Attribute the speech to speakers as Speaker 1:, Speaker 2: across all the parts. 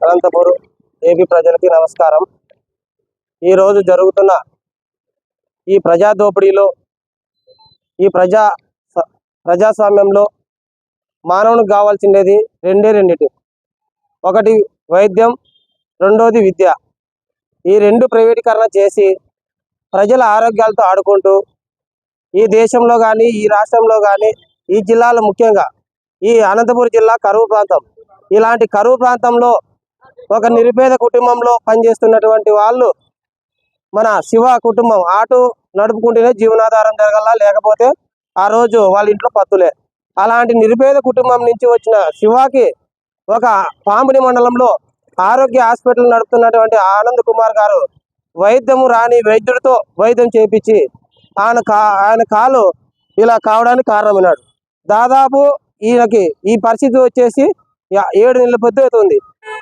Speaker 1: Anantapuram AP ప్రజలకి నమస్కారం। ఈ రోజు జరుగుతున్న ఈ ప్రజా దోపిడీలో ఈ ప్రజాస్వామ్యంలో మానవునికి కావాల్సినది రెండిటి, ఒకటి వైద్యం, రెండోది విద్య। ఈ రెండు ప్రైవేటీకరణ చేసి ప్రజల ఆరోగ్యాలతో ఆడుకుంటూ ఈ దేశంలో కానీ ఈ రాష్ట్రంలో కానీ ఈ జిల్లాలో ముఖ్యంగా ఈ అనంతపురం జిల్లా కరువు ప్రాంతం, ఇలాంటి కరువు ప్రాంతంలో ఒక నిరుపేద కుటుంబంలో పనిచేస్తున్నటువంటి వాళ్ళు మన శివ కుటుంబం ఆటో నడుపుకుంటేనే జీవనాధారం జరగాల, లేకపోతే ఆ రోజు వాళ్ళ ఇంట్లో పత్తులే। అలాంటి నిరుపేద కుటుంబం నుంచి వచ్చిన శివకి ఒక పాంబడి మండలంలో ఆరోగ్య హాస్పిటల్ నడుపుతున్నటువంటి ఆనంద్ కుమార్ గారు వైద్యము రాని వైద్యుడితో వైద్యం చేయించి ఆయన కాలు ఇలా కావడానికి కారణమైనాడు। దాదాపు ఈయనకి ఈ పరిస్థితి వచ్చేసి 7 నెలల పొద్దు అవుతుంది।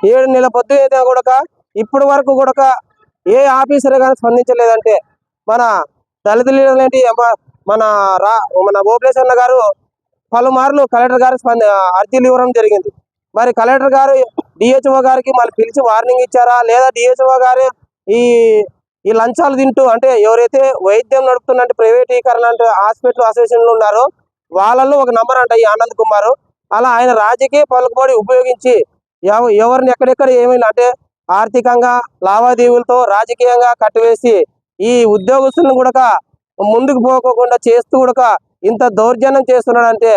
Speaker 1: 7 నెలల పొద్దు అయితే కూడా ఇప్పటి వరకు కూడా ఏ ఆఫీసర్ కానీ స్పందించలేదంటే మన దళిత లీడర్లు ఏంటి మన ఓబులేశ్ అన్న గారు పలుమార్లు కలెక్టర్ గారు అర్జీలు ఇవ్వడం జరిగింది। మరి కలెక్టర్ గారు డిహెచ్ఓ గారికి మళ్ళీ పిలిచి వార్నింగ్ ఇచ్చారా, లేదా డిహెచ్ఓ గారు ఈ లంచాలు తింటూ అంటే ఎవరైతే వైద్యం నడుపుతున్నట్టు ప్రైవేటీకరణ అంటే హాస్పిటల్ అసోసియేషన్లు ఉన్నారో వాళ్ళలో ఒక నంబర్ అంట ఈ ఆనంద్ కుమార్। అలా ఆయన రాజకీయ పలుకుబడి ఉపయోగించి ఎవరిని ఎక్కడెక్కడ ఏమైనా అంటే ఆర్థికంగా లావాదేవీలతో రాజకీయంగా కట్టివేసి ఈ ఉద్యోగస్తులను కూడా ముందుకు పోకోకుండా చేస్తూ కూడా ఇంత దౌర్జన్యం చేస్తున్నాడంటే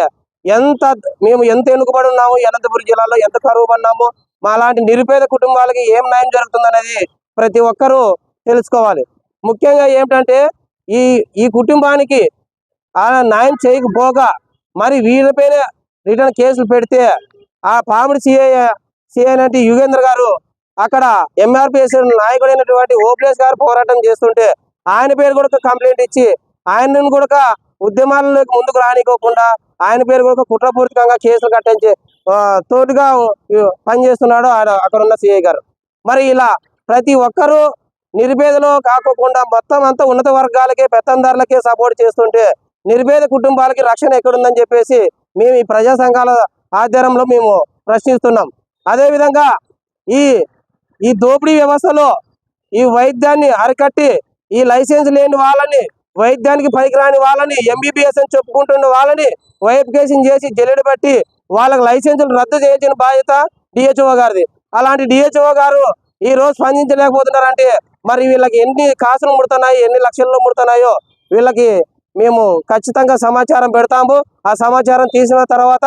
Speaker 1: మేము ఎంత ఎన్నుకబడి ఉన్నాము, అనంతపురం జిల్లాలో ఎంత కరువు పడినాము, మా లాంటి నిరుపేద కుటుంబాలకి ఏం న్యాయం జరుగుతుందనేది ప్రతి ఒక్కరూ తెలుసుకోవాలి। ముఖ్యంగా ఏమిటంటే ఈ కుటుంబానికి న్యాయం చేయకపోగా మరి వీళ్ళపైన రిటర్న్ కేసులు పెడితే ఆ పాముడి సిఐ అంటే యుగేంద్ర గారు అక్కడ ఎంఆర్పిఎస్ నాయకుడైనటువంటి ఓబులేశ్ గారు పోరాటం చేస్తుంటే ఆయన పేరు కూడా కంప్లైంట్ ఇచ్చి ఆయనను కూడా ఉద్యమాలకు ముందుకు రానికోకుండా ఆయన పేరు కూడా కుట్రపూరితంగా కేసులు కట్టించి తోడుగా పనిచేస్తున్నాడు అక్కడ ఉన్న సిఐ గారు। మరి ఇలా ప్రతి ఒక్కరూ నిరుపేదలో కాకుండా మొత్తం అంతా ఉన్నత వర్గాలకే పెత్తందారులకే సపోర్ట్ చేస్తుంటే నిరుపేద కుటుంబాలకి రక్షణ ఎక్కడుందని చెప్పేసి మేము ఈ ప్రజా సంఘాల ఆధ్వర్యంలో మేము ప్రశ్నిస్తున్నాం। అదేవిధంగా ఈ దోపిడీ వ్యవస్థలో ఈ వైద్యాన్ని అరికట్టి ఈ లైసెన్స్ లేని వాళ్ళని, వైద్యానికి పనికిరాని వాళ్ళని, ఎంబీబీఎస్ అని చెప్పుకుంటున్న వాళ్ళని వెరిఫికేషన్ చేసి జల్లెడ బట్టి వాళ్ళకి లైసెన్సులు రద్దు చేయించిన బాధ్యత డిహెచ్ఓ గారిది। అలాంటి డిహెచ్ఓ గారు ఈ రోజు స్పందించలేకపోతున్నారంటే మరి వీళ్ళకి ఎన్ని కాసులు ముడుతున్నాయి, ఎన్ని లక్షల్లో ముడుతున్నాయో వీళ్ళకి మేము ఖచ్చితంగా సమాచారం పెడతాము। ఆ సమాచారం తీసిన తర్వాత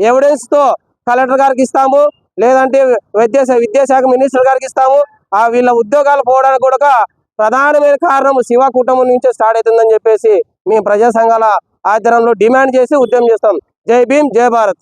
Speaker 1: ఎవిడెన్స్తో కలెక్టర్ గారికి ఇస్తాము, లేదంటే విద్యాశాఖ మినిస్టర్ గారికి ఇస్తాము। వీళ్ళ ఉద్యోగాలు పోవడానికి కూడా ప్రధానమైన కారణం శివ కుటుంబం నుంచే స్టార్ట్ అవుతుందని చెప్పేసి మేము ప్రజా సంఘాల ఆధ్వర్యంలో డిమాండ్ చేసి ఉద్యమం చేస్తాం। జై భీమ్, జై భారత్।